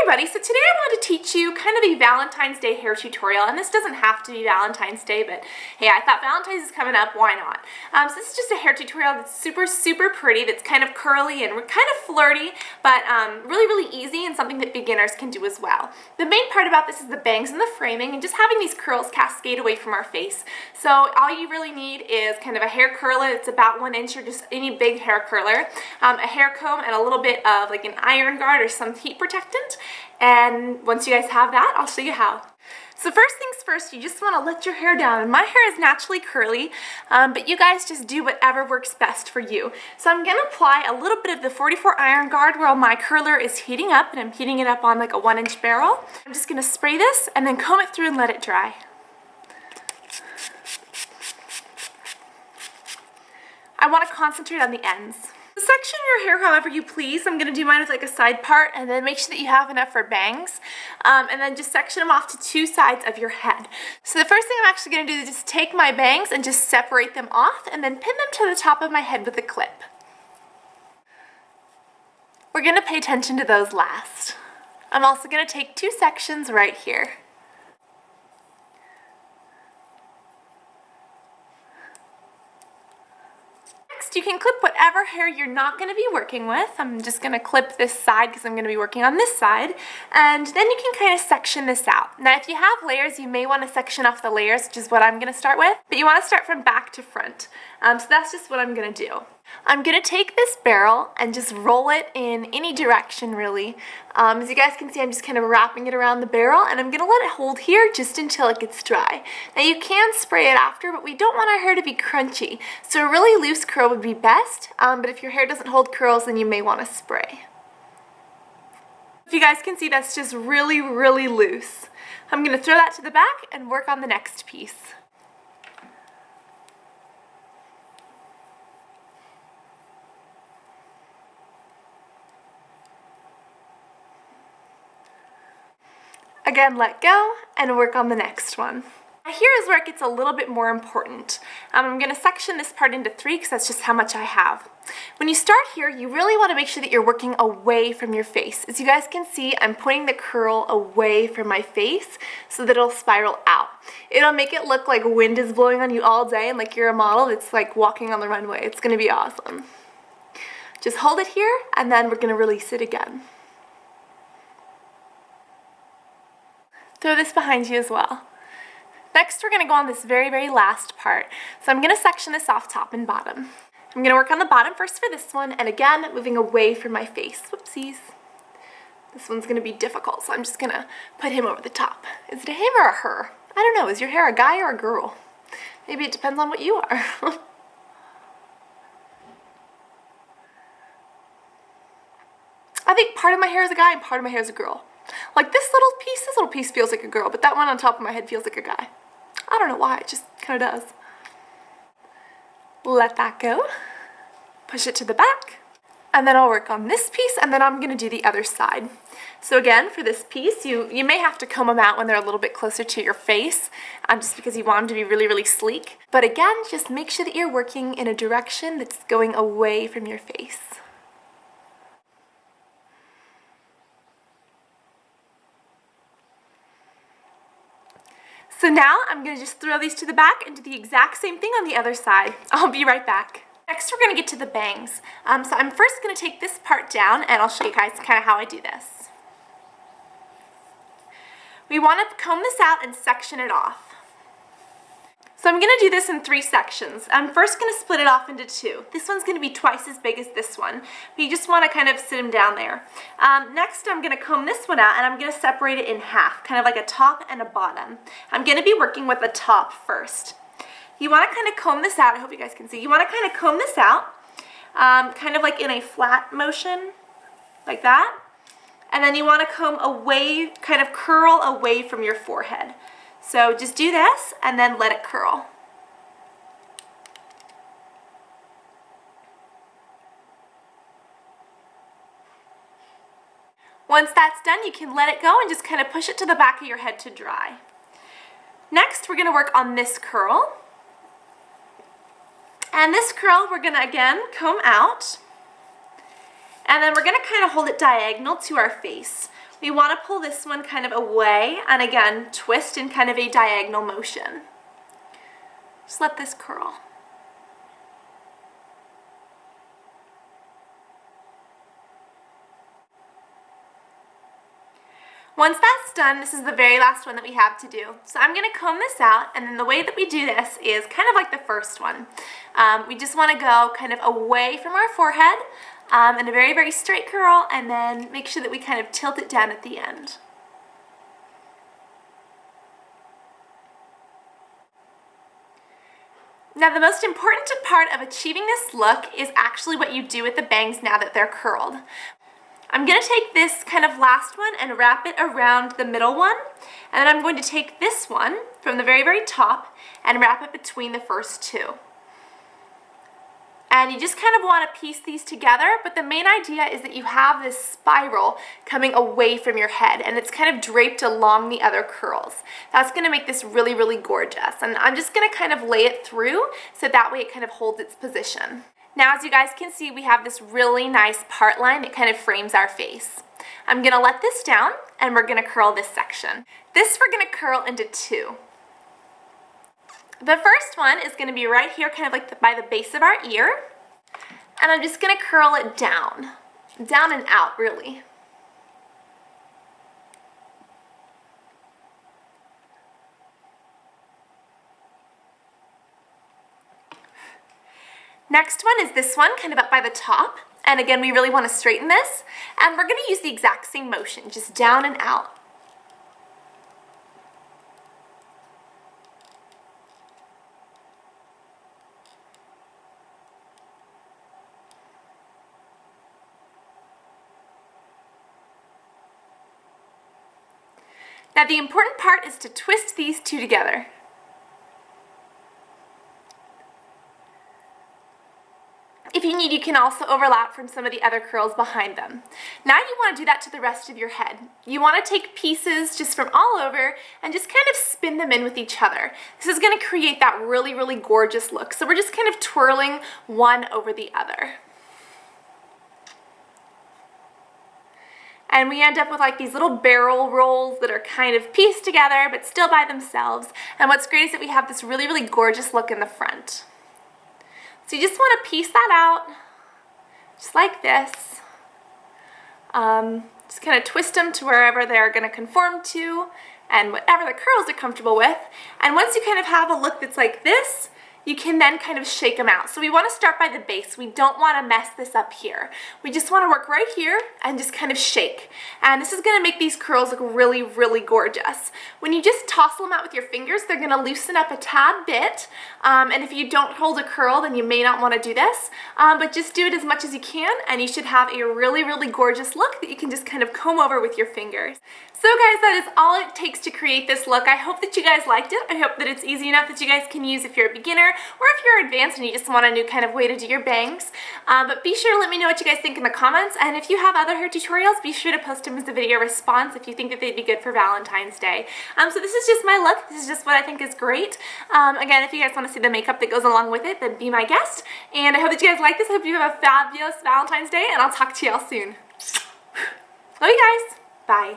everybody, so today I want to teach you kind of a Valentine's Day hair tutorial, and this doesn't have to be Valentine's Day, but hey, I thought Valentine's is coming up, why not? So this is just a hair tutorial that's super pretty, that's kind of curly and kind of flirty, but really easy and something that beginners can do as well. The main part about this is the bangs and the framing and just having these curls cascade away from our face. So all you really need is kind of a hair curler that's about 1 inch or just any big hair curler, a hair comb, and a little bit of like an iron guard or some heat protectant. And once you guys have that, I'll show you how. So first things first, you just want to let your hair down. And my hair is naturally curly, but you guys just do whatever works best for you. So I'm going to apply a little bit of the 44 iron guard while my curler is heating up, and I'm heating it up on like a 1 inch barrel. I'm just going to spray this and then comb it through and let it dry. I want to concentrate on the ends. Section your hair however you please. I'm going to do mine with like a side part, and then make sure that you have enough for bangs, and then just section them off to 2 sides of your head. So the first thing I'm actually going to do is just take my bangs and just separate them off and then pin them to the top of my head with a clip. We're going to pay attention to those last. I'm also going to take 2 sections right here. You can clip whatever hair you're not going to be working with. I'm just going to clip this side because I'm going to be working on this side, and then you can kind of section this out. Now if you have layers, you may want to section off the layers, which is what I'm going to start with, but you want to start from back to front. So that's just what I'm going to do. I'm going to take this barrel and just roll it in any direction really. As you guys can see, I'm just kind of wrapping it around the barrel, and I'm going to let it hold here just until it gets dry. Now you can spray it after, but we don't want our hair to be crunchy, so a really loose curl would be best, but if your hair doesn't hold curls, then you may want to spray. If you guys can see, that's just really loose. I'm going to throw that to the back and work on the next piece. Again, let go and work on the next one. Now here is where it gets a little bit more important. I'm going to section this part into 3 because that's just how much I have. When you start here, you really want to make sure that you're working away from your face. As you guys can see, I'm putting the curl away from my face so that it'll spiral out. It'll make it look like wind is blowing on you all day and like you're a model that's like walking on the runway. It's going to be awesome. Just hold it here, and then we're going to release it again. Throw this behind you as well. Next, we're going to go on this very last part. So I'm going to section this off top and bottom. I'm going to work on the bottom first for this one, and again, moving away from my face. Whoopsies. This one's going to be difficult, so I'm just going to put him over the top. Is it a him or a her? I don't know. Is your hair a guy or a girl? Maybe it depends on what you are. I think part of my hair is a guy and part of my hair is a girl. Like this little piece feels like a girl, but that one on top of my head feels like a guy. I don't know why, it just kind of does. Let that go. Push it to the back. And then I'll work on this piece, and then I'm going to do the other side. So again, for this piece, you may have to comb them out when they're a little bit closer to your face, just because you want them to be really sleek. But again, just make sure that you're working in a direction that's going away from your face. So now I'm going to just throw these to the back and do the exact same thing on the other side. I'll be right back. Next we're going to get to the bangs. So I'm first going to take this part down, and I'll show you guys kind of how I do this. We want to comb this out and section it off. So I'm going to do this in 3 sections. I'm first going to split it off into 2. This one's going to be twice as big as this one, but you just want to kind of sit them down there. Next I'm going to comb this one out, and I'm going to separate it in half, kind of like a top and a bottom. I'm going to be working with the top first. You want to kind of comb this out. I hope you guys can see. You want to kind of comb this out, kind of like in a flat motion, like that. And then you want to comb away, kind of curl away from your forehead. So just do this and then let it curl. Once that's done, you can let it go and just kind of push it to the back of your head to dry. Next, we're going to work on this curl. And this curl, we're going to again comb out. And then we're going to kind of hold it diagonal to our face. we want to pull this one kind of away and again twist in kind of a diagonal motion. Just let this curl. Once that's done, this is the very last one that we have to do. So I'm going to comb this out, and then the way that we do this is kind of like the first one. We just want to go kind of away from our forehead in a very, very straight curl, and then make sure that we kind of tilt it down at the end. Now the most important part of achieving this look is actually what you do with the bangs now that they're curled. I'm going to take this kind of last one and wrap it around the middle one, and then I'm going to take this one from the very, very top and wrap it between the first two. And you just kind of want to piece these together, but the main idea is that you have this spiral coming away from your head and it's kind of draped along the other curls. That's going to make this really, really gorgeous. And I'm just going to kind of lay it through so that way it kind of holds its position. Now, as you guys can see, we have this really nice part line that kind of frames our face. I'm going to let this down and we're going to curl this section. This we're going to curl into two. The first one is going to be right here, kind of like by the base of our ear. And I'm just going to curl it down and out really. Next one is this one, kind of up by the top. And again, we really want to straighten this. And we're going to use the exact same motion, just down and out. Now the important part is to twist these two together. If you need, you can also overlap from some of the other curls behind them. Now you want to do that to the rest of your head. You want to take pieces just from all over and just kind of spin them in with each other. This is going to create that really, really gorgeous look. So we're just kind of twirling one over the other. And we end up with like these little barrel rolls that are kind of pieced together but still by themselves. And what's great is that we have this really, really gorgeous look in the front. So you just want to piece that out, just like this. Just kind of twist them to wherever they're going to conform to and whatever the curls are comfortable with. And once you kind of have a look that's like this, you can then kind of shake them out. So we want to start by the base. We don't want to mess this up here. We just want to work right here and just kind of shake. And this is going to make these curls look really, really gorgeous. When you just toss them out with your fingers, they're going to loosen up a tad bit. And if you don't hold a curl, then you may not want to do this. But just do it as much as you can, and you should have a really, really gorgeous look that you can just kind of comb over with your fingers. So guys, that is all it takes to create this look. I hope that you guys liked it. I hope that it's easy enough that you guys can use if you're a beginner or if you're advanced and you just want a new kind of way to do your bangs. But be sure to let me know what you guys think in the comments, and if you have other hair tutorials, be sure to post them as a video response if you think that they'd be good for Valentine's Day. So this is just my look. This is just what I think is great. Again, if you guys want to see the makeup that goes along with it, then be my guest. And I hope that you guys like this. I hope you have a fabulous Valentine's Day, and I'll talk to y'all soon. Love you guys. Bye.